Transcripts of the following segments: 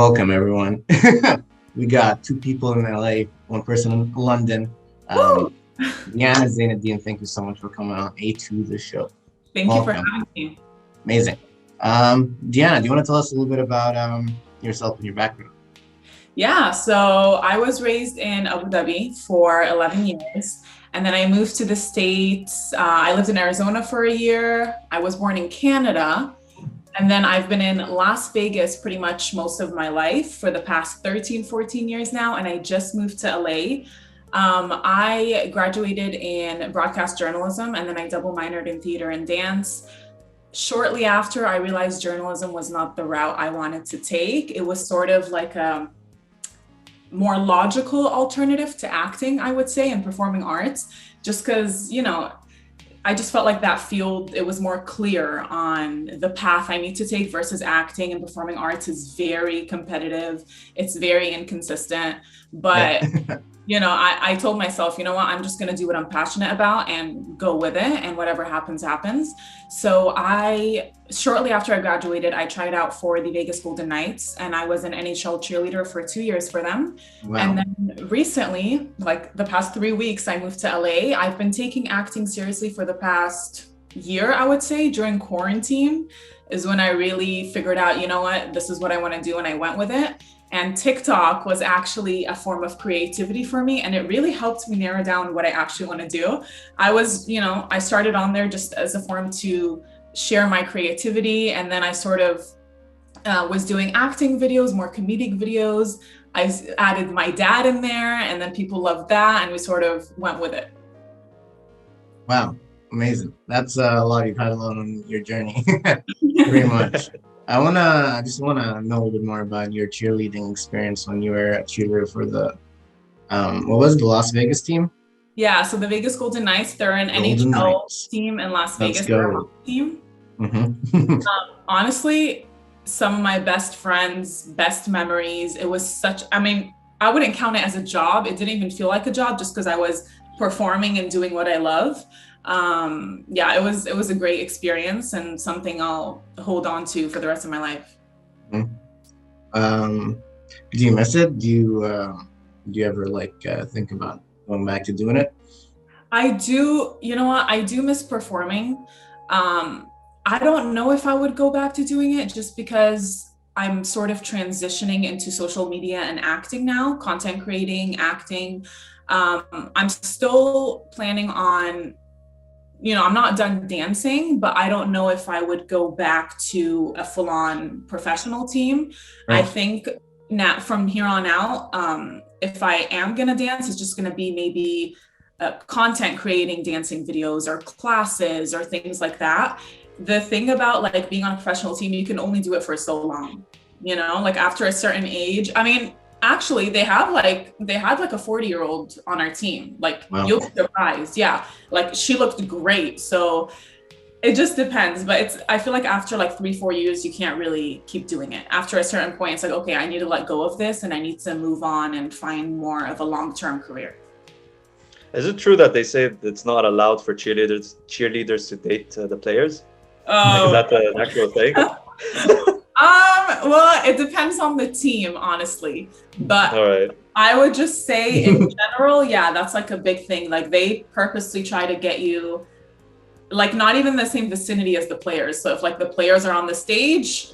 Welcome, everyone. We got two people in LA, one person in London. Woo! Deanna Zeineddine, thank you so much for coming on A to the show. Thank you for Welcome. having me. Amazing. Deanna, do you want to tell us a little bit about yourself and your background? Yeah, so I was raised in Abu Dhabi for 11 years, and then I moved to the States. I lived in Arizona for a year. I was born in Canada, and then I've been in Las Vegas pretty much most of my life for the past 13, 14 years now, and I just moved to LA. I graduated in broadcast journalism, and then I double minored in theater and dance. Shortly after, I realized journalism was not the route I wanted to take. It was sort of like a more logical alternative to acting, I would say, and performing arts, just because, I just felt like that field, it was more clear on the path I need to take versus acting, and performing arts is very competitive. It's very inconsistent, but I told myself, you know what, I'm just going to do what I'm passionate about and go with it, and whatever happens, happens. So shortly after I graduated, I tried out for the Vegas Golden Knights, and I was an NHL cheerleader for 2 years for them. Wow. And then recently, like the past 3 weeks, I moved to LA. I've been taking acting seriously for the past year, I would say. During quarantine is when I really figured out, you know what, this is what I want to do, and I went with it. And TikTok was actually a form of creativity for me, and it really helped me narrow down what I actually want to do. I started on there just as a form to share my creativity, and then I sort of was doing acting videos, more comedic videos. I added my dad in there, and then people loved that, and we sort of went with it. Wow, amazing. That's a lot you've had along on your journey, pretty much. I just wanna know a little bit more about your cheerleading experience when you were a cheerleader for the, what was it, the Las Vegas team? Yeah, so the Vegas Golden Knights, they're an Golden NHL Knights. team in Las Let's Vegas. go. They're a hockey team. Mm-hmm. Honestly, some of my best friends, best memories, it was I wouldn't count it as a job. It didn't even feel like a job, just because I was performing and doing what I love. It was a great experience, and something I'll hold on to for the rest of my life. Mm-hmm. Do you miss it? Do you ever think about going back to doing it? I do, you know what? I do miss performing. I don't know if I would go back to doing it, just because I'm sort of transitioning into social media and acting now, content creating, acting. I'm still planning on, I'm not done dancing, but I don't know if I would go back to a full-on professional team. Right. I think now from here on out, if I am gonna dance, it's just gonna be maybe content creating dancing videos or classes or things like that. The thing about like being on a professional team, you can only do it for so long, like after a certain age. I mean, actually they had like a 40-year-old on our team. Like, wow. You'll be surprised. Yeah. Like, she looked great. So it just depends, but I feel like after like 3-4 years, you can't really keep doing it. After a certain point, it's like, okay, I need to let go of this, and I need to move on and find more of a long-term career. Is it true that they say it's not allowed for cheerleaders to date the players? Oh. Is that an actual thing? Well, it depends on the team, honestly. But all right. I would just say in general, yeah, that's like a big thing. Like, they purposely try to get you like not even the same vicinity as the players. So if like the players are on the stage,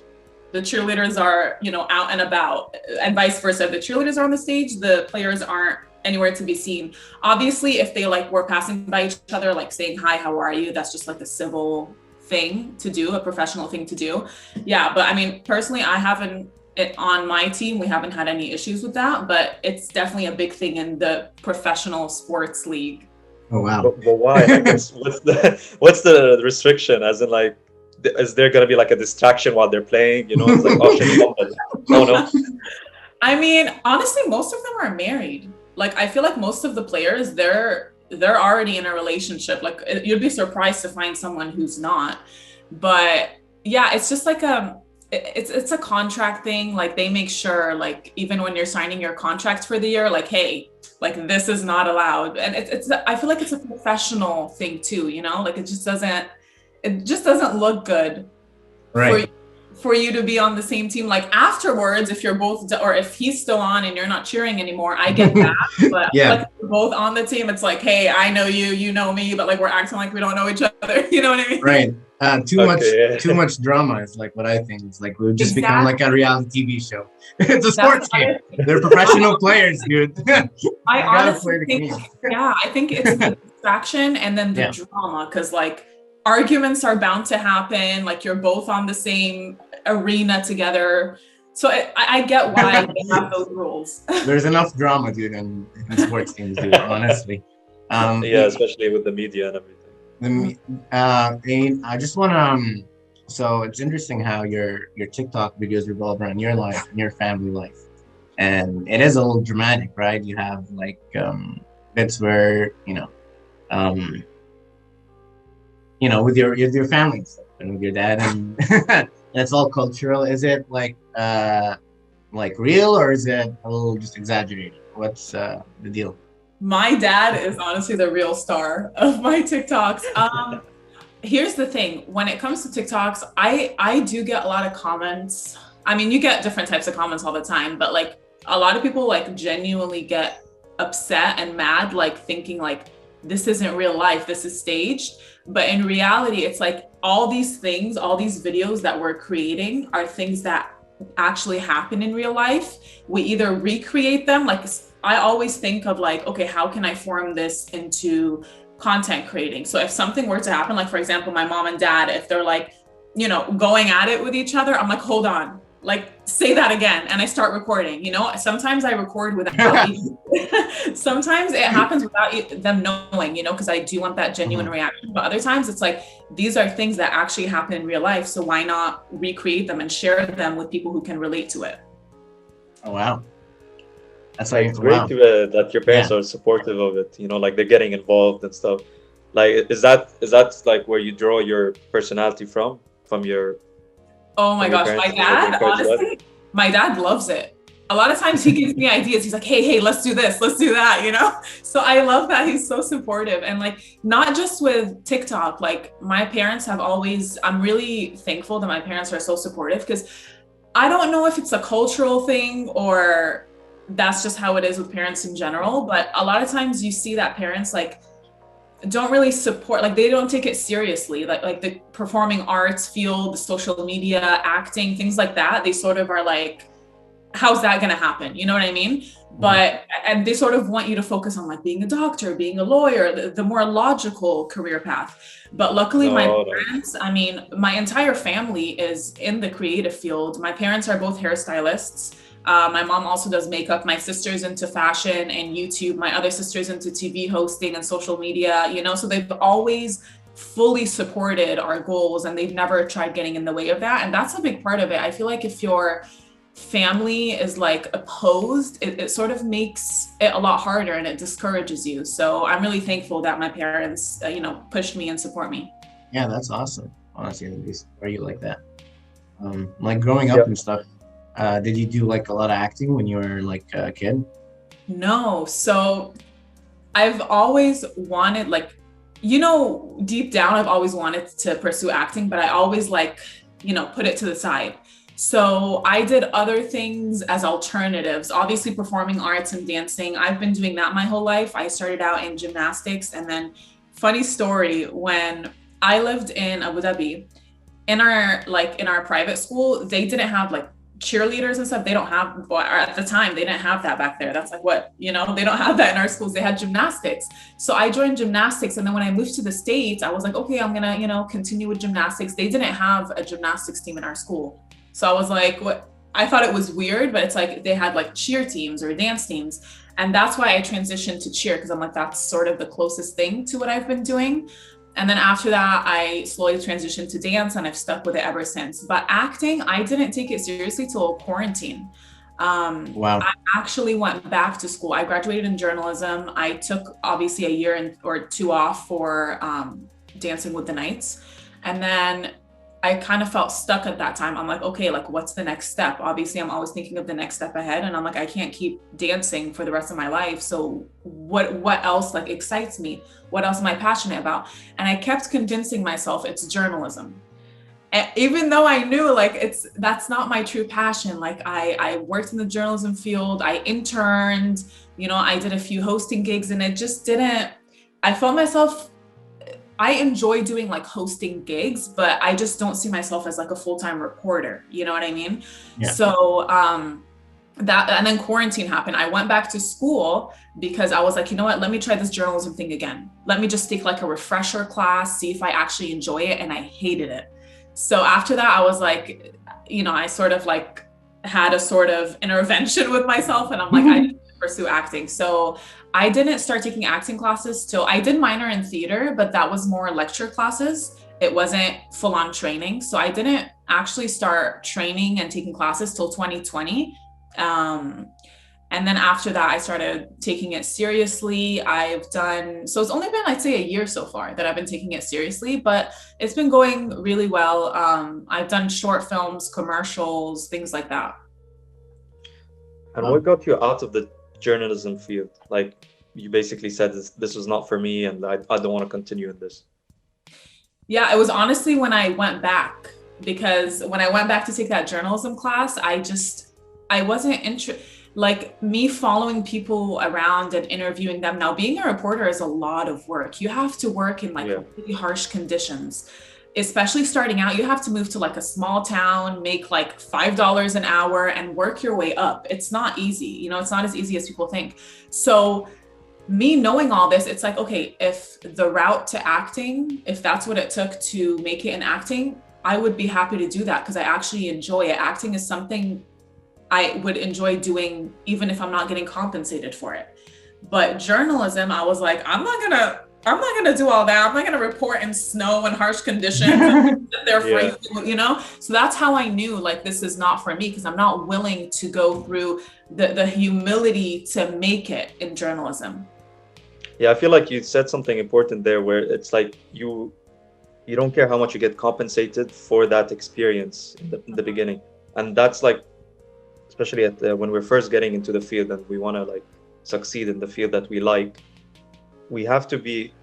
the cheerleaders are, out and about, and vice versa. If the cheerleaders are on the stage, the players aren't anywhere to be seen. Obviously, if they like were passing by each other, like saying, hi, how are you? That's just like a civil thing to do, a professional thing to do. Yeah, but I mean, personally, on my team, we haven't had any issues with that, but it's definitely a big thing in the professional sports league. Oh, wow. But why? I guess, what's the restriction? As in, like, is there going to be like a distraction while they're playing? It's like, oh shit, oh no. I mean, honestly, most of them are married. Like, I feel like most of the players, they're already in a relationship. Like, you'd be surprised to find someone who's not. But yeah, it's just like it's a contract thing. Like, they make sure, like, even when you're signing your contract for the year, like, hey, like, this is not allowed. And I feel like it's a professional thing too, like it just doesn't look good. Right. for you to be on the same team. Like afterwards, if you're both, or if he's still on and you're not cheering anymore, I get that. But Yeah. like if we're both on the team, it's like, hey, I know you, you know me, but like we're acting like we don't know each other. You know what I mean? Right. Too Okay. too much drama is like what I think. It's like we've just become like a reality TV show. It's a That's sports what I game. think. They're professional players, dude. I You gotta honestly play the think, game. yeah, I think it's the distraction and then the Yeah. drama, because like arguments are bound to happen. Like you're both on the same arena together. So I get why they have those rules. There's enough drama, dude, in sports teams, dude. Honestly. Yeah, especially with the media and everything. And I just wanna so it's interesting how your TikTok videos revolve around your life and your family life. And it is a little dramatic, right? You have like bits where, with your family and stuff and with your dad and and it's all cultural. Is it like real or is it a little just exaggerated? What's the deal? My dad is honestly the real star of my TikToks. Here's the thing, when it comes to TikToks, I do get a lot of comments. I mean, you get different types of comments all the time, but like a lot of people like genuinely get upset and mad, like thinking like this isn't real life, this is staged. But in reality, it's like all these things, all these videos that we're creating are things that actually happen in real life. We either recreate them, like I always think of like, okay, how can I form this into content creating? So if something were to happen, like for example, my mom and dad, if they're like, going at it with each other, I'm like, hold on, like say that again. And I start recording, sometimes I record without sometimes it happens without them knowing, because I do want that genuine reaction. But other times it's like, these are things that actually happen in real life. So why not recreate them and share them with people who can relate to it? Oh, wow. That's Like, like, it's great that your parents are supportive of it, like they're getting involved and stuff. Like, is that like where you draw your personality from your Oh my gosh, parents? my dad, honestly, my dad loves it. A lot of times he gives me ideas. He's like, hey, let's do this, let's do that, So I love that he's so supportive. And like, not just with TikTok, like my parents have always, I'm really thankful that my parents are so supportive, because I don't know if it's a cultural thing or that's just how it is with parents in general. But a lot of times you see that parents like don't really support, like they don't take it seriously, like the performing arts field, the social media, acting, things like that. They sort of are like, how's that going to happen? You know what I mean? But, and they sort of want you to focus on like being a doctor, being a lawyer, the more logical career path. But luckily my parents, I mean, my entire family is in the creative field. My parents are both hairstylists. My mom also does makeup. My sister's into fashion and YouTube. My other sister's into TV hosting and social media, so they've always fully supported our goals and they've never tried getting in the way of that. And that's a big part of it. I feel like if your family is like opposed, it sort of makes it a lot harder and it discourages you. So I'm really thankful that my parents, pushed me and support me. Yeah, that's awesome. Honestly, at least are you like that? Like growing up and stuff. Did you do like a lot of acting when you were like a kid? No. So I've always wanted deep down, I've always wanted to pursue acting, but I always put it to the side. So I did other things as alternatives, obviously performing arts and dancing. I've been doing that my whole life. I started out in gymnastics, and then funny story, when I lived in Abu Dhabi, in our private school, they didn't have like cheerleaders and stuff. They don't have, or at the time they didn't have that back there. That's like what, they don't have that in our schools. They had gymnastics. So I joined gymnastics. And then when I moved to the States, I was like, okay, I'm gonna, continue with gymnastics. They didn't have a gymnastics team in our school. So I was like, what? I thought it was weird, but it's like they had like cheer teams or dance teams. And that's why I transitioned to cheer, because I'm like, that's sort of the closest thing to what I've been doing. And then after that, I slowly transitioned to dance and I've stuck with it ever since. But acting, I didn't take it seriously till quarantine. Wow. I actually went back to school. I graduated in journalism. I took obviously a year or two off for Dancing with the Knights. And then I kind of felt stuck at that time. I'm like, okay, like what's the next step? Obviously, I'm always thinking of the next step ahead. And I'm like, I can't keep dancing for the rest of my life. So what else like excites me? What else am I passionate about? And I kept convincing myself it's journalism. even though I knew like that's not my true passion. Like I worked in the journalism field, I interned, you know, I did a few hosting gigs, and it just didn't, I felt myself, I enjoy doing like hosting gigs, but I just don't see myself as like a full-time reporter. You know what I mean? Yeah. So that, and then quarantine happened. I went back to school because I was like, you know what, let me try this journalism thing again. Let me just take like a refresher class, see if I actually enjoy it. And I hated it. So after that, I was like, you know, I sort of like had a sort of intervention with myself, and I'm like, I need to pursue acting. So I didn't start taking acting classes till I did minor in theater, but that was more lecture classes. It wasn't full on training. So I didn't actually start training and taking classes till 2020. And then after that, I started taking it seriously. So it's only been, I'd say, a year so far that I've been taking it seriously, but it's been going really well. I've done short films, commercials, things like that. And what got you out of the journalism field? Like you basically said, this was not for me, and I don't want to continue in this. Yeah, it was honestly when I went back, because when I went back to take that journalism class, I wasn't interested. Like me following people around and interviewing them. Now, being a reporter is a lot of work. You have to work in like really harsh conditions, especially starting out. You have to move to like a small town, make like $5 an hour and work your way up. It's not easy. You know, it's not as easy as people think. So me knowing all this, it's like, okay, if the route to acting, if that's what it took to make it in acting, I would be happy to do that because I actually enjoy it. Acting is something I would enjoy doing even if I'm not getting compensated for it. But journalism, I was like, I'm not gonna do all that. I'm not gonna report in snow and harsh conditions and sit there for you know? So that's how I knew like this is not for me, because I'm not willing to go through the humility to make it in journalism. Yeah, I feel like you said something important there where it's like you don't care how much you get compensated for that experience in the beginning. And that's like, especially when we're first getting into the field and we want to like succeed in the field that we like, we have to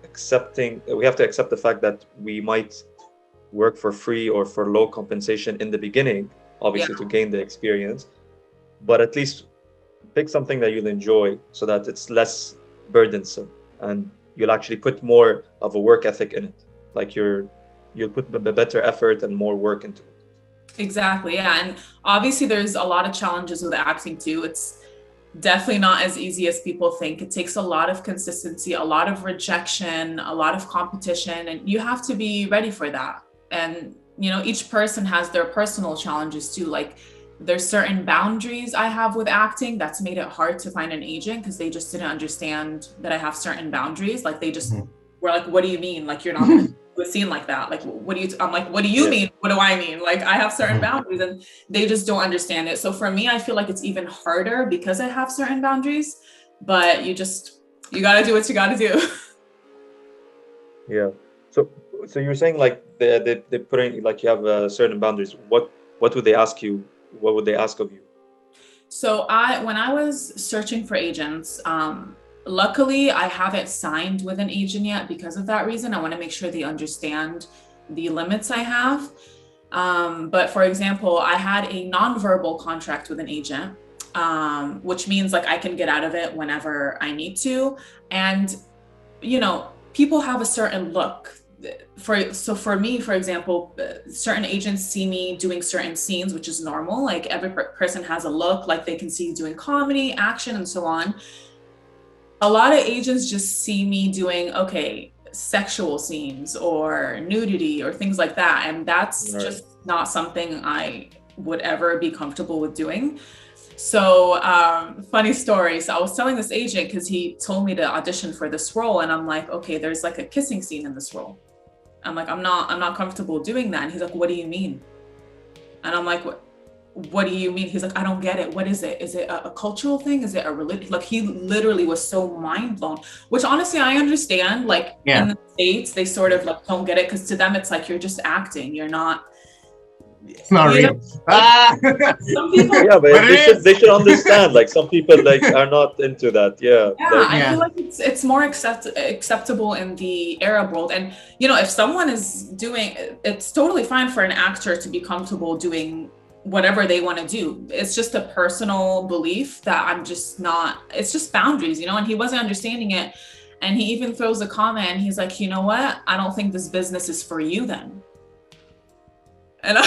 accept the fact that we might work for free or for low compensation in the beginning, obviously to gain the experience, but at least pick something that you'll enjoy so that it's less burdensome and you'll actually put more of a work ethic in it. Like you'll put a better effort and more work into it. Exactly. Yeah. And obviously there's a lot of challenges with acting too. It's definitely not as easy as people think. It takes a lot of consistency, a lot of rejection, a lot of competition, and you have to be ready for that. And, you know, each person has their personal challenges too. Like there's certain boundaries I have with acting that's made it hard to find an agent because they just didn't understand that I have certain boundaries. Like they just were like, what do you mean? Like you're not going to do a scene like that. Like, I'm like, what do you mean? What do I mean? Like I have certain boundaries and they just don't understand it. So for me, I feel like it's even harder because I have certain boundaries, but you got to do what you got to do. Yeah. So you're saying like they put in, like you have certain boundaries. What would they ask you? What would they ask of you? So when I was searching for agents, luckily I haven't signed with an agent yet because of that reason. I want to make sure they understand the limits I have. But for example, I had a nonverbal contract with an agent, which means like I can get out of it whenever I need to. And, you know, people have a certain look. So for me, for example, certain agents see me doing certain scenes, which is normal. Like every person has a look, like they can see you doing comedy, action, and so on. A lot of agents just see me doing, sexual scenes or nudity or things like that. And that's just not something I would ever be comfortable with doing. So funny story. So I was telling this agent because he told me to audition for this role. And I'm like, okay, there's like a kissing scene in this role. I'm like, I'm not comfortable doing that. And he's like, what do you mean? And I'm like, what do you mean? He's like, I don't get it. What is it? Is it a cultural thing? Is it a religion? Like he literally was so mind blown, which honestly, I understand. Like in the States, they sort of like don't get it because to them, it's like, you're just acting. You're not, It's not you know, real. Ah! some people, Yeah, but But it is. they should understand. Like some people like are not into that. Yeah, yeah, like I Yeah. feel like it's more acceptable in the Arab world. And if someone is doing, it's totally fine for an actor to be comfortable doing whatever they want to do. It's just a personal belief that I'm just not. It's just boundaries, and he wasn't understanding it. And he even throws a comment. And he's like, you know what? I don't think this business is for you then. And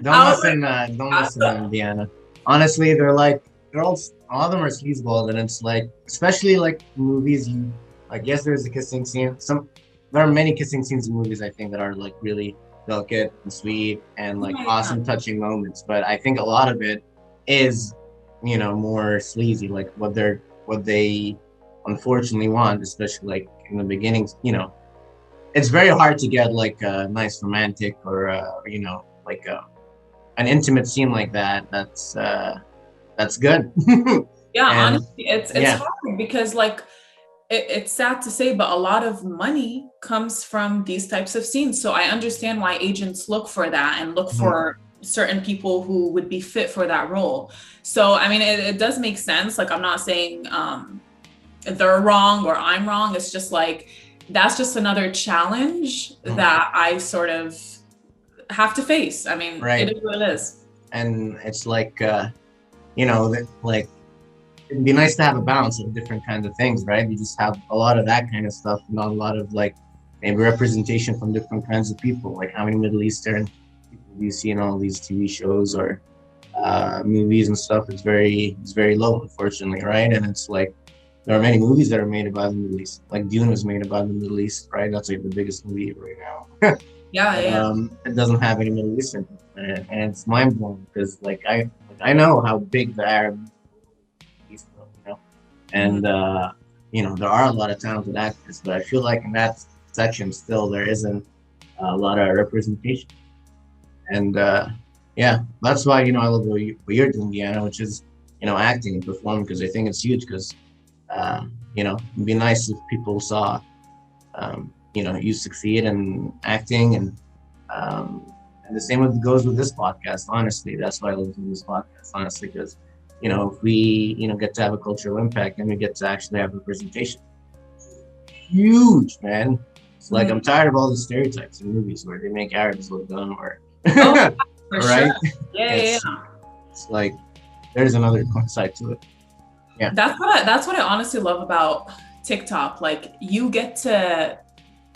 Don't I was like, listen. Don't listen to them, Deanna. Honestly, they're all of them are sleazeball, and it's like, especially like movies. You like, yes, there's a kissing scene. There are many kissing scenes in movies I think that are like really delicate and sweet and like yeah. awesome, touching moments. But I think a lot of it is, more sleazy, like what they unfortunately want, especially like in the beginnings. It's very hard to get like a nice romantic or like an intimate scene like that. That's good. Yeah, And honestly, it's yeah. hard because like it's sad to say, but a lot of money comes from these types of scenes. So I understand why agents look for that and look Mhm. for certain people who would be fit for that role. So I mean, it does make sense. Like I'm not saying they're wrong or I'm wrong. It's just like that's just another challenge Mhm. that I sort of have to face. I mean, Right. it is what it is. And it's like like it'd be nice to have a balance of different kinds of things, right? You just have a lot of that kind of stuff, not a lot of like maybe representation from different kinds of people. Like how many Middle Eastern people do you see in all these TV shows or movies and stuff? It's very low, unfortunately, right? And it's like there are many movies that are made about the Middle East. Like Dune was made about the Middle East, right? That's like the biggest movie right now. Yeah, But yeah. it doesn't have any Middle Eastern, and it's mind blowing because I know how big the Arab East is, and there are a lot of talented actors, but I feel like in that section still there isn't a lot of representation, and yeah, that's why I love what you're doing, Deanna, which is acting and performing because I think it's huge because it'd be nice if people saw you succeed in acting and the same goes with this podcast. Honestly, that's why I love doing this podcast. Honestly, because if we get to have a cultural impact and we get to actually have representation, huge, man. It's like I'm tired of all the stereotypes in movies where they make Arabs look dumb or Oh, for right. sure. Yeah, yeah. It's like there's another side to it. Yeah. That's what I honestly love about TikTok. Like you get to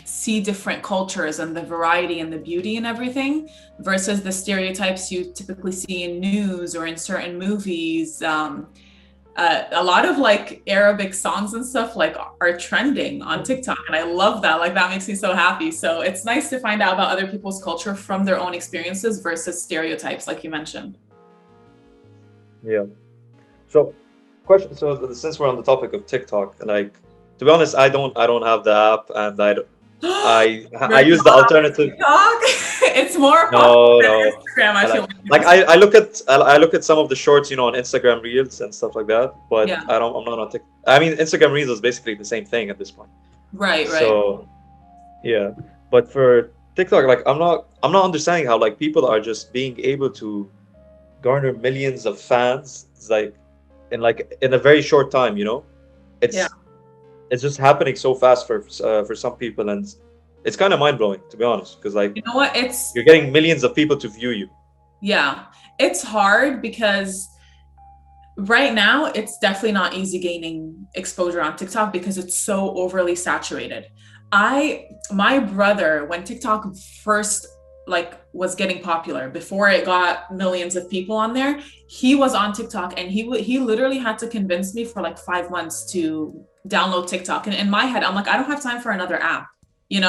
see different cultures and the variety and the beauty and everything versus the stereotypes you typically see in news or in certain movies. A lot of like Arabic songs and stuff like are trending on TikTok, and I love that. Like that makes me so happy. So it's nice to find out about other people's culture from their own experiences versus stereotypes, like you mentioned. yeah. So, question. So since we're on the topic of TikTok, like to be honest, I don't have the app, and I use the alternative. TikTok? It's more No, popular than no. Instagram. I feel I look at some of the shorts, on Instagram Reels and stuff like that. But Yeah. I'm not on TikTok. I mean, Instagram Reels is basically the same thing at this point. Right. So yeah, but for TikTok, like I'm not understanding how like people are just being able to garner millions of fans, like in a very short time. It's Yeah. it's just happening so fast for some people, and it's kind of mind blowing to be honest, because like You know what? you're getting millions of people to view you. Yeah, it's hard because right now it's definitely not easy gaining exposure on TikTok because it's so overly saturated. My brother, when TikTok first was getting popular, before it got millions of people on there, he was on TikTok and he literally had to convince me for like 5 months to download TikTok. And in my head, I'm like, I don't have time for another app. Like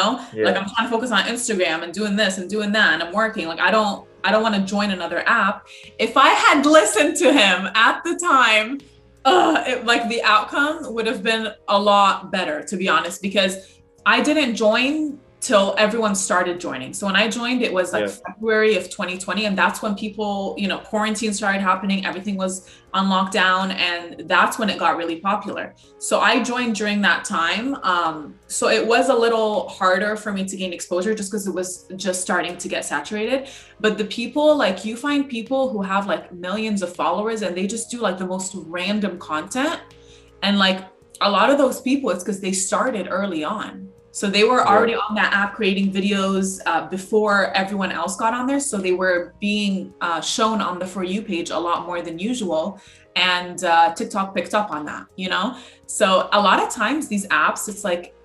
I'm trying to focus on Instagram and doing this and doing that, and I'm working. Like I don't want to join another app. If I had listened to him at the time, the outcome would have been a lot better, to be honest, because I didn't join till everyone started joining. So when I joined, it was like Yeah. February of 2020. And that's when people, quarantine started happening. Everything was on lockdown. And that's when it got really popular. So I joined during that time. So it was a little harder for me to gain exposure just because it was just starting to get saturated. But the people, like, you find people who have like millions of followers and they just do like the most random content. And like a lot of those people, it's because they started early on. So they were already on that app creating videos before everyone else got on there. So they were being shown on the For You page a lot more than usual. And TikTok picked up on that, So a lot of times these apps, it's like,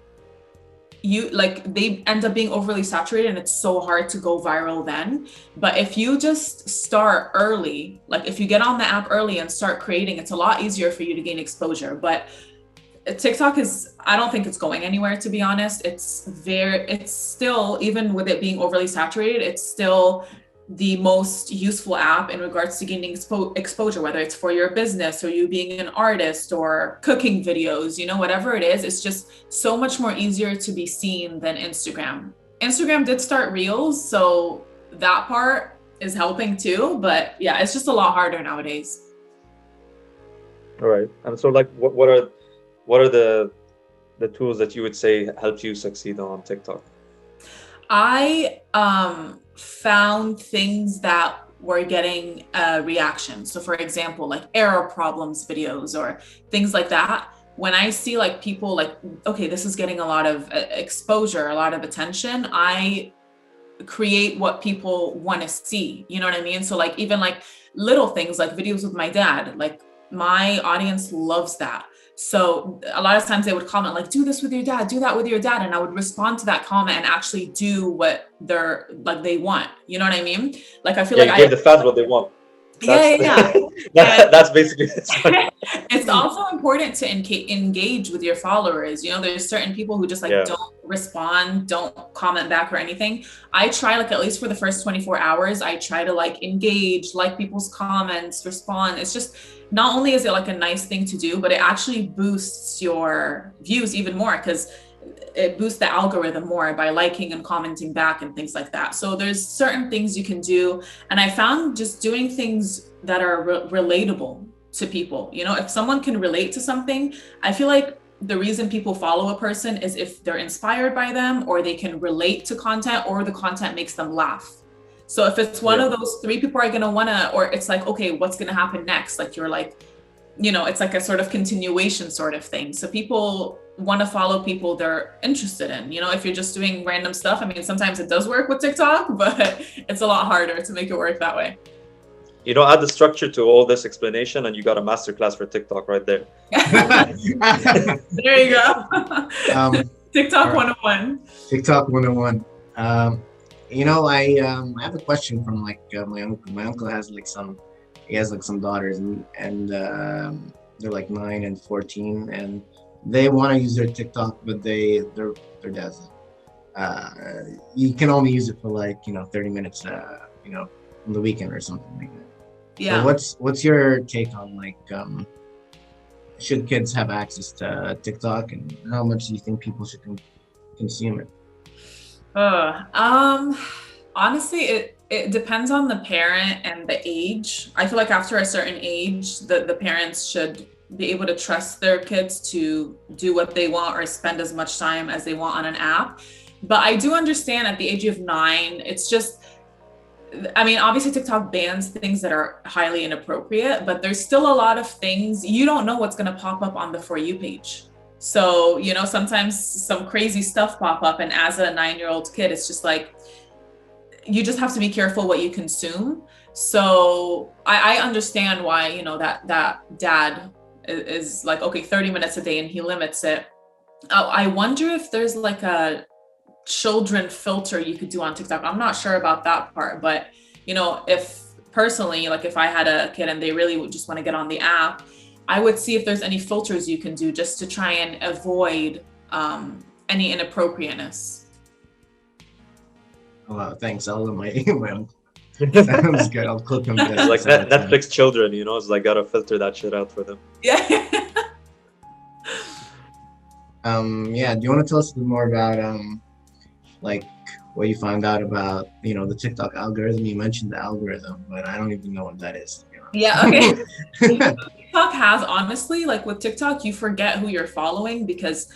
they end up being overly saturated and it's so hard to go viral then. But if you just start early, like if you get on the app early and start creating, it's a lot easier for you to gain exposure. But TikTok I don't think it's going anywhere, to be honest. It's still, even with it being overly saturated, it's still the most useful app in regards to gaining exposure, whether it's for your business or you being an artist or cooking videos, whatever it is. It's just so much more easier to be seen than Instagram. Instagram did start Reels, so that part is helping too. But yeah, it's just a lot harder nowadays. All right. And so like, what are the tools that you would say helped you succeed on TikTok? I found things that were getting a reaction. So for example, like error problems videos or things like that. When I see like people like, okay, this is getting a lot of exposure, a lot of attention, I create what people want to see. You know what I mean? So like even like little things like videos with my dad, like my audience loves that. So a lot of times they would comment like, do this with your dad, do that with your dad. And I would respond to that comment and actually do what they want. You know what I mean? Like, I feel like you gave the fans what they want. That's basically it. It's also important to engage with your followers. There's certain people who just don't respond, don't comment back or anything. I try, like, at least for the first 24 hours, I try to like engage, like people's comments, respond. It's just, not only is it like a nice thing to do, but it actually boosts your views even more because it boosts the algorithm more by liking and commenting back and things like that. So there's certain things you can do. And I found just doing things that are relatable to people. If someone can relate to something, I feel like the reason people follow a person is if they're inspired by them or they can relate to content or the content makes them laugh. So if it's one of those three, people are going to want to, or it's like, okay, what's going to happen next? Like you're like, it's like a sort of continuation sort of thing. So people want to follow people they're interested in. If you're just doing random stuff, I mean, sometimes it does work with TikTok, but it's a lot harder to make it work that way. Add the structure to all this explanation and you got a masterclass for TikTok right there. There you go. TikTok 101. TikTok 101. I have a question from like my uncle. My uncle has like some daughters and they're like 9 and 14 and they want to use their TikTok, but their dad's you can only use it for like 30 minutes on the weekend or something like that. Yeah. So what's your take on like should kids have access to TikTok and how much do you think people should consume it? Honestly, it depends on the parent and the age. I feel like after a certain age, the parents should be able to trust their kids to do what they want or spend as much time as they want on an app. But I do understand at the age of 9, it's just, I mean, obviously TikTok bans things that are highly inappropriate, but there's still a lot of things you don't know what's going to pop up on the For You page. So, sometimes some crazy stuff pop up. And as a 9-year-old kid, it's just like, you just have to be careful what you consume. So I understand why, that dad is like, okay, 30 minutes a day and he limits it. I wonder if there's like a children filter you could do on TikTok. I'm not sure about that part, but if personally, like if I had a kid and they really would just want to get on the app, I would see if there's any filters you can do just to try and avoid any inappropriateness. Oh, wow, thanks. I'll let my uncle. Sounds good. I'll click on this. Like Netflix children, it's like gotta filter that shit out for them. Yeah. Do you want to tell us a bit more about like what you found out about, the TikTok algorithm. You mentioned the algorithm, but I don't even know what that is, to be Yeah, okay. honest. TikTok has, honestly, like with TikTok, you forget who you're following because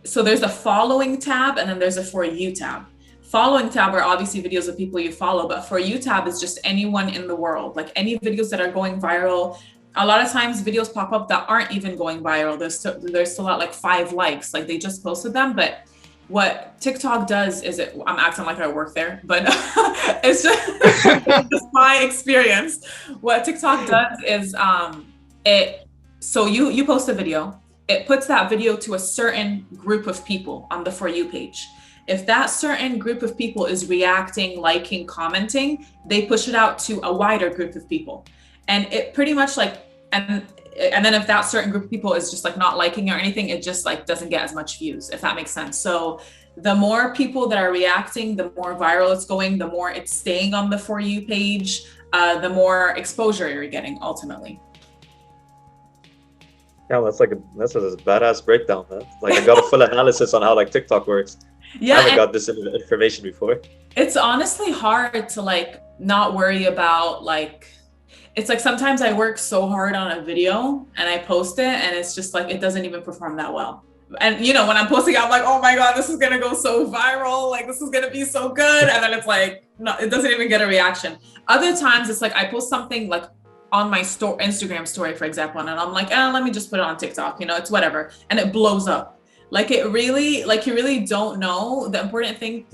so there's a following tab and then there's a for you tab. Following tab are obviously videos of people you follow, but for you tab is just anyone in the world, like any videos that are going viral. A lot of times videos pop up that aren't even going viral. There's still at like 5 likes, like they just posted them. But what TikTok does is I'm acting like I work there, but it's just my experience. What TikTok does is it so you post a video, it puts that video to a certain group of people on the For You page. If that certain group of people is reacting, liking, commenting, they push it out to a wider group of people. And it pretty much like, and then if that certain group of people is just like not liking or anything, it just like doesn't get as much views, if that makes sense. So the more people that are reacting, the more viral it's going, the more it's staying on the For You page, the more exposure you're getting ultimately. Yeah, that's a badass breakdown, man. Like I got a full analysis on how like TikTok works. Yeah, I haven't got this information before. It's honestly hard to like not worry about like, it's like sometimes I work so hard on a video and I post it and it's just like it doesn't even perform that well. And when I'm posting, I'm like, oh my God, this is gonna go so viral, like this is gonna be so good. And then it's like, no, it doesn't even get a reaction. Other times it's like I post something like on my Instagram story, for example, and I'm like, let me just put it on TikTok, it's whatever. And it blows up. Like it really, like you really don't know. The important thing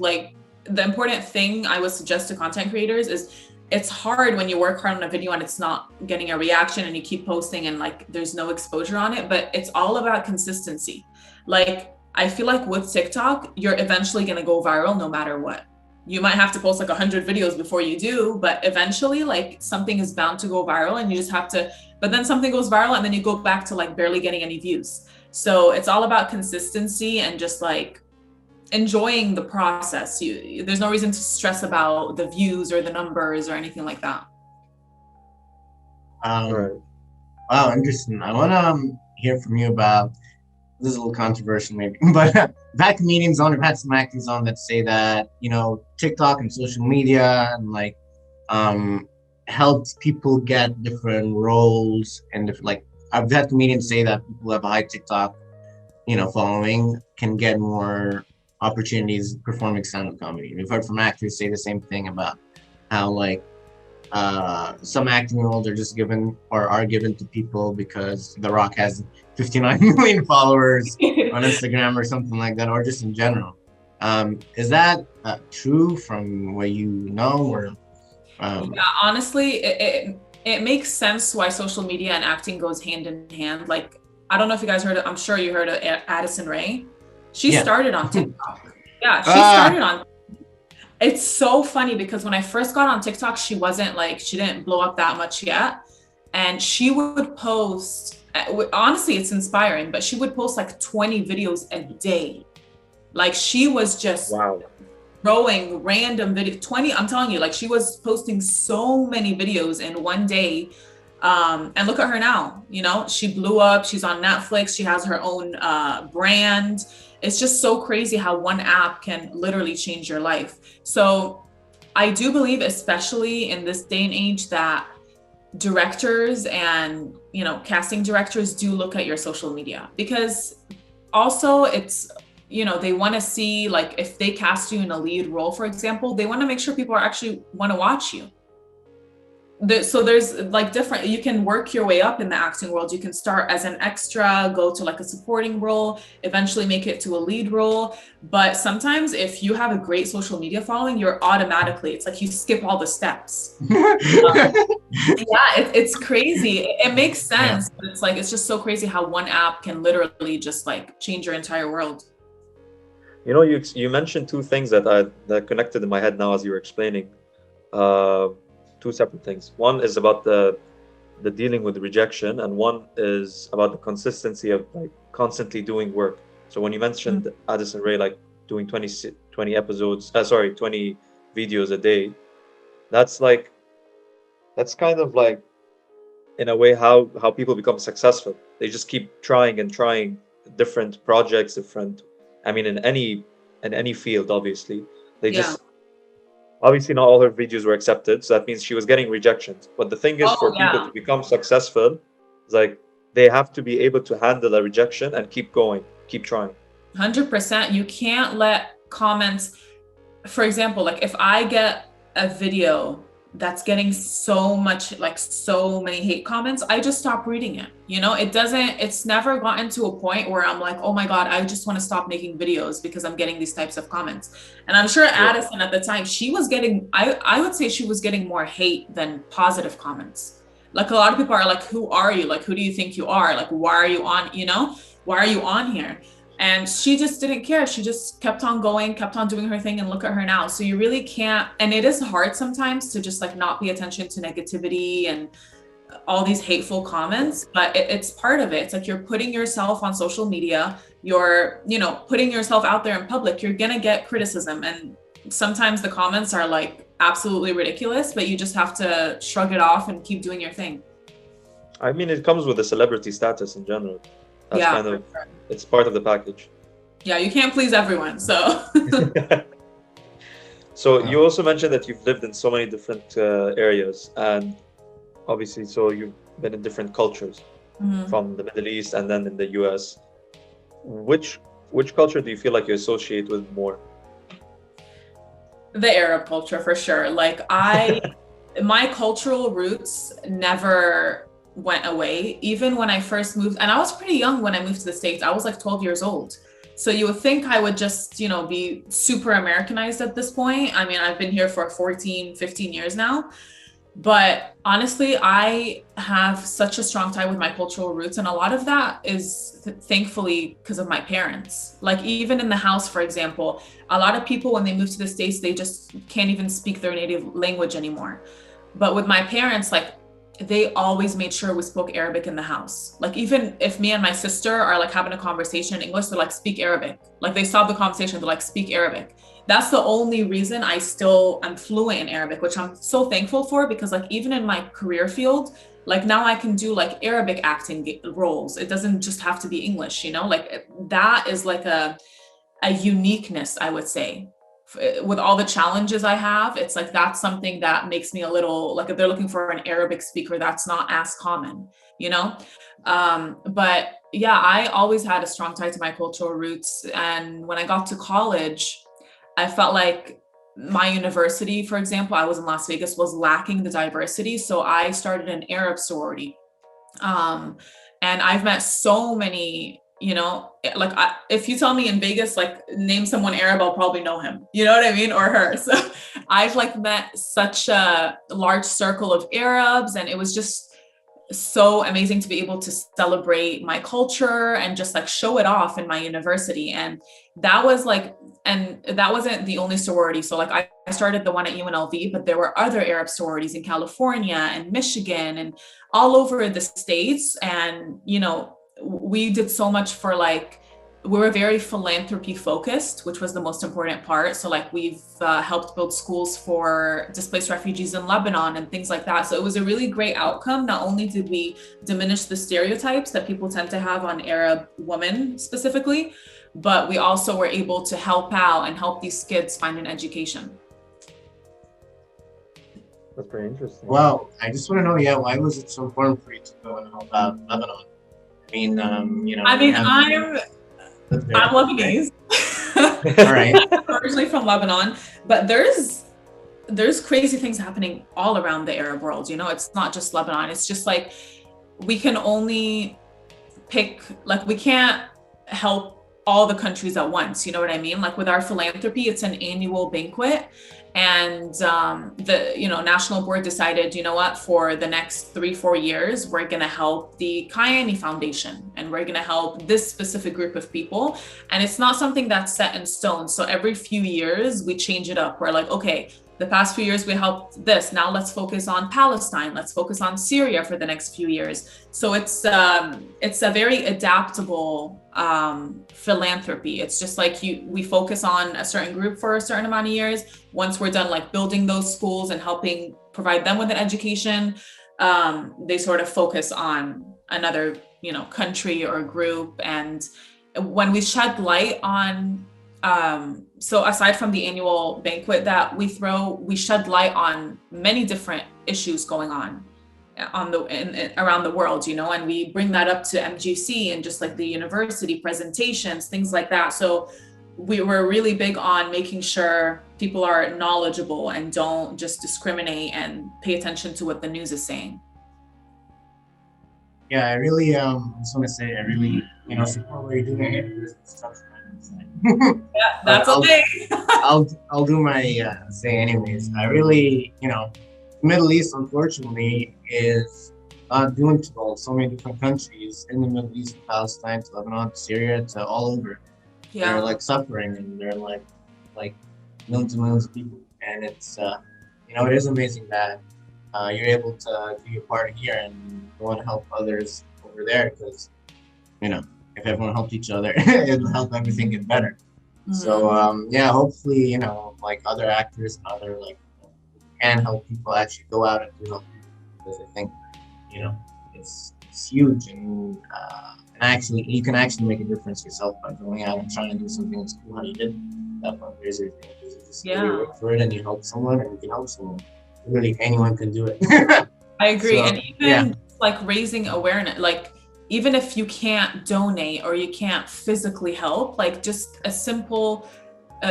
I would suggest to content creators is it's hard when you work hard on a video and it's not getting a reaction and you keep posting and like there's no exposure on it, but it's all about consistency. Like I feel like with TikTok, you're eventually going to go viral no matter what. You might have to post like 100 videos before you do, but eventually like something is bound to go viral and you just have to, but then something goes viral and then you go back to like barely getting any views. So it's all about consistency and just like enjoying the process. There's no reason to stress about the views or the numbers or anything like that. Right. Wow, interesting. I want to hear from you about, this is a little controversial maybe, but I've had comedians on, I've had some actors on that say that, TikTok and social media and like helped people get different roles and different, like I've had comedians say that people who have a high TikTok, following can get more opportunities performing stand-up comedy. We've heard from actors say the same thing about how like some acting roles are just given or are given to people because The Rock has 59 million followers on Instagram or something like that, or just in general. Is that true from what you know, or? Yeah, honestly, it makes sense why social media and acting goes hand in hand. Like, I don't know if you guys heard of, I'm sure you heard of Addison Rae. She started on TikTok. Yeah, she started on. It's so funny because when I first got on TikTok, she didn't blow up that much yet. And she would post, honestly, it's inspiring, but she would post like 20 videos a day. Like she was just throwing random videos, 20, I'm telling you, like she was posting so many videos in one day. And look at her now, she blew up, she's on Netflix, she has her own brand. It's just so crazy how one app can literally change your life. So I do believe, especially in this day and age, that directors and, casting directors do look at your social media, because also it's, they want to see, like, if they cast you in a lead role, for example, they want to make sure people are actually want to watch you. So there's like different, you can work your way up in the acting world. You can start as an extra, go to like a supporting role, eventually make it to a lead role. But sometimes if you have a great social media following, you're automatically, it's like you skip all the steps. It's crazy. It makes sense, but it's like, it's just so crazy how one app can literally just like change your entire world. You mentioned two things that connected in my head now as you were explaining. Two separate things. One is about the dealing with rejection, and one is about the consistency of like constantly doing work. So when you mentioned Addison Rae, like doing 20 episodes, 20 videos a day, that's kind of like, in a way, how people become successful. They just keep trying and trying different projects, in any in any field, obviously. They Yeah. just, obviously not all her videos were accepted, so that means she was getting rejections. But the thing is, for Oh people yeah. to become successful, it's like they have to be able to handle a rejection and keep going, keep trying. 100%. You can't let comments, for example, like if I get a video that's getting so much, like so many hate comments, I just stop reading it. You know, it's never gotten to a point where I'm like, oh my God, I just want to stop making videos because I'm getting these types of comments. And I'm sure Addison at the time, she was getting, I would say she was getting more hate than positive comments. Like a lot of people are like, who are you? Like, who do you think you are? Like, why are you on, you know, why are you on here? And she just didn't care. She just kept on going, kept on doing her thing, and look at her now. So you really can't, and it is hard sometimes to just like not pay attention to negativity and all these hateful comments, but it's part of it. It's like you're putting yourself on social media, you're, you know, putting yourself out there in public, you're gonna get criticism. And sometimes the comments are like absolutely ridiculous, but you just have to shrug it off and keep doing your thing. I mean, it comes with a celebrity status in general. That's Yeah, kind of, it's part of the package. yeah, you can't please everyone, so. So you also mentioned that you've lived in so many different areas, and obviously, so you've been in different cultures from the Middle East and then in the US. Which culture do you feel like you associate with more? The Arab culture, for sure. Like my cultural roots never went away. Even when I first moved, and I was pretty young when I moved to the States, I was like 12 years old. So you would think I would just, you know, be super Americanized at this point. I mean, I've been here for 14, 15 years now. But honestly, I have such a strong tie with my cultural roots. And a lot of that is thankfully because of my parents. Like even in the house, for example, a lot of people, when they move to the States, they just can't even speak their native language anymore. But with my parents, like they always made sure we spoke Arabic in the house. Like even if me and my sister are like having a conversation in English, they're like, speak Arabic. Like they stop the conversation, they're like, speak Arabic. That's the only reason I still am fluent in Arabic, which I'm so thankful for, because like even in my career field, like now I can do like Arabic acting roles. It doesn't just have to be English, you know, like that is like a uniqueness, I would say. With all the challenges I have, it's like that's something that makes me a little like, if they're looking for an Arabic speaker, that's not as common, you know. But yeah, I always had a strong tie to my cultural roots. And when I got to college, I felt like my university, for example, I was in Las Vegas, was lacking the diversity. So I started an Arab sorority. And I've met so many, you know, like if you tell me in Vegas, like name someone Arab, I'll probably know him, you know what I mean? Or her. So I've like met such a large circle of Arabs, and it was just so amazing to be able to celebrate my culture and just like show it off in my university. And that was like, and that wasn't the only sorority. So like I started the one at UNLV, but there were other Arab sororities in California and Michigan and all over the States. And, you know, we did so much for like, we were very philanthropy focused, which was the most important part. So like we've helped build schools for displaced refugees in Lebanon and things like that. So it was a really great outcome. Not only did we diminish the stereotypes that people tend to have on Arab women specifically, but we also were able to help out and help these kids find an education. That's very interesting. Well, I just want to know, yeah, why was it so important for you to go and help out Lebanon? I mean, you know, I'm Lebanese. All right. Originally from Lebanon, but there's crazy things happening all around the Arab world. You know, it's not just Lebanon. It's just like we can only pick, like we can't help all the countries at once. You know what I mean? Like with our philanthropy, it's an annual banquet. And the national board decided, you know what, for the next 3-4 years, we're going to help the Kayani Foundation, and we're going to help this specific group of people. And it's not something that's set in stone. So every few years we change it up. We're like, okay, the past few years we helped this. Now let's focus on Palestine. Let's focus on Syria for the next few years. So it's a very adaptable philanthropy. It's just like we focus on a certain group for a certain amount of years. Once we're done like building those schools and helping provide them with an education, they sort of focus on another, country or group. And when we shed light on So aside from the annual banquet that we throw, we shed light on many different issues going on around the world, and we bring that up to MGC and just like the university presentations, things like that. So we were really big on making sure people are knowledgeable and don't just discriminate and pay attention to what the news is saying. Yeah, I really just want to say I really support what you're doing here. Yeah, that's okay. I'll do my say anyways. I really the Middle East unfortunately is doing too well. So many different countries in the Middle East, from Palestine to Lebanon to Syria to all over. Yeah. They're like suffering and they're like millions and millions of people. And it's it is amazing that you're able to do your part here and want to help others over there because if everyone helped each other, it'll help everything get better. Mm-hmm. So yeah, hopefully like other actors and other can help people actually go out and do help people because I think it's huge and actually you can actually make a difference yourself by going out and trying to do something that's cool how you did that fundraiser thing. You just really work for it and you help someone and you can help someone. Really anyone can do it. I agree. So, and even like raising awareness, like even if you can't donate or you can't physically help, like just a simple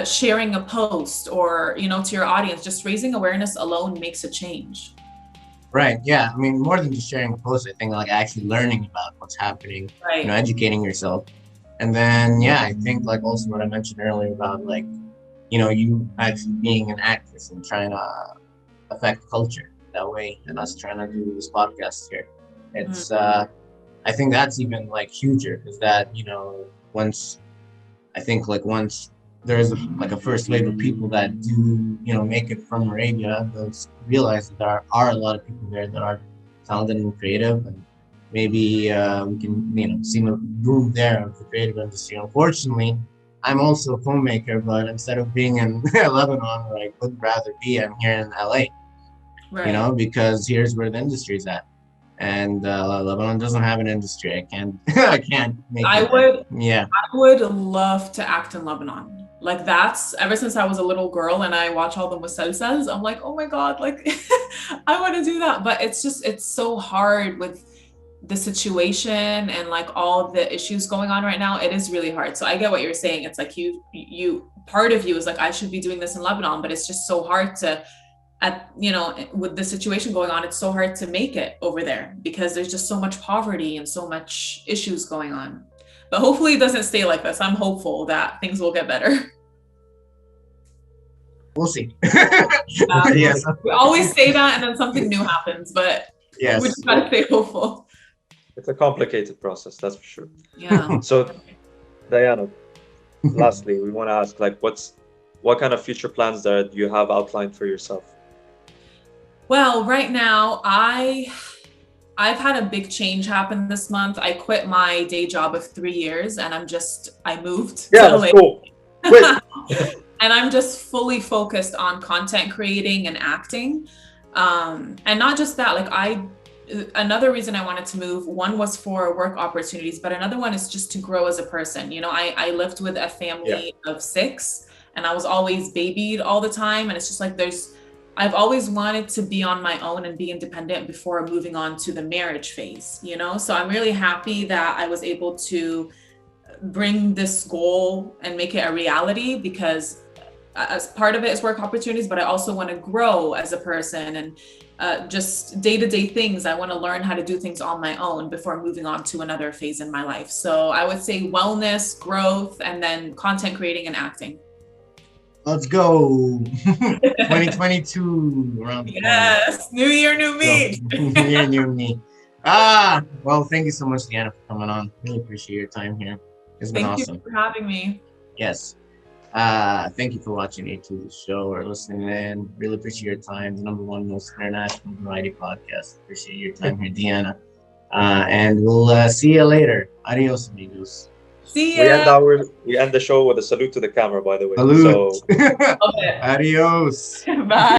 sharing a post or to your audience, just raising awareness alone makes a change. Right. Yeah. I mean, more than just sharing a post, I think like actually learning about what's happening, right. Educating yourself. And then, I think like also what I mentioned earlier about like, you actually being an actress and trying to affect culture that way. And us trying to do this podcast here. It's, I think that's even like huger because that, once there's a first wave of people that do, make it from Arabia, they'll realize that there are a lot of people there that are talented and creative, and maybe we can, see a boom there of the creative industry. Unfortunately, I'm also a filmmaker, but instead of being in Lebanon, where I would rather be, I'm here in LA, right. Because here's where the industry is at. And Lebanon doesn't have an industry. I can't make it. I would love to act in Lebanon. Like that's ever since I was a little girl and I watch all the musalsals, I'm like, oh my God, like I want to do that. But it's so hard with the situation and like all the issues going on right now. It is really hard. So I get what you're saying. It's like you part of you is like, I should be doing this in Lebanon, but it's just so hard to with the situation going on, it's so hard to make it over there because there's just so much poverty and so much issues going on. But hopefully it doesn't stay like this. I'm hopeful that things will get better. We'll see. Yes. We always say that and then something new happens, but we just gotta stay hopeful. It's a complicated process, that's for sure. Yeah. So, Diana, lastly, we want to ask, like, what kind of future plans do you have outlined for yourself? Well, right now, I've had a big change happen this month. I quit my day job of 3 years and I moved to LA. Cool. And I'm just fully focused on content creating and acting. And not just that, like another reason I wanted to move, one was for work opportunities, but another one is just to grow as a person. I lived with a family of 6 and I was always babied all the time. And it's just like I've always wanted to be on my own and be independent before moving on to the marriage phase, So I'm really happy that I was able to bring this goal and make it a reality because as part of it is work opportunities, but I also want to grow as a person and just day-to-day things. I want to learn how to do things on my own before moving on to another phase in my life. So I would say wellness, growth, and then content creating and acting. Let's go. 2022 around. Yes. New year, new me. New year, new me. Well, thank you so much, Deanna, for coming on. Really appreciate your time here. It's been awesome. Thank you for having me. Yes. Thank you for watching A2 the show or listening in. Really appreciate your time. The #1 most international variety podcast. Appreciate your time here, Deanna. And we'll see you later. Adios, amigos. See ya. We end the show with a salute to the camera, by the way. Salute. So, Adios. Bye.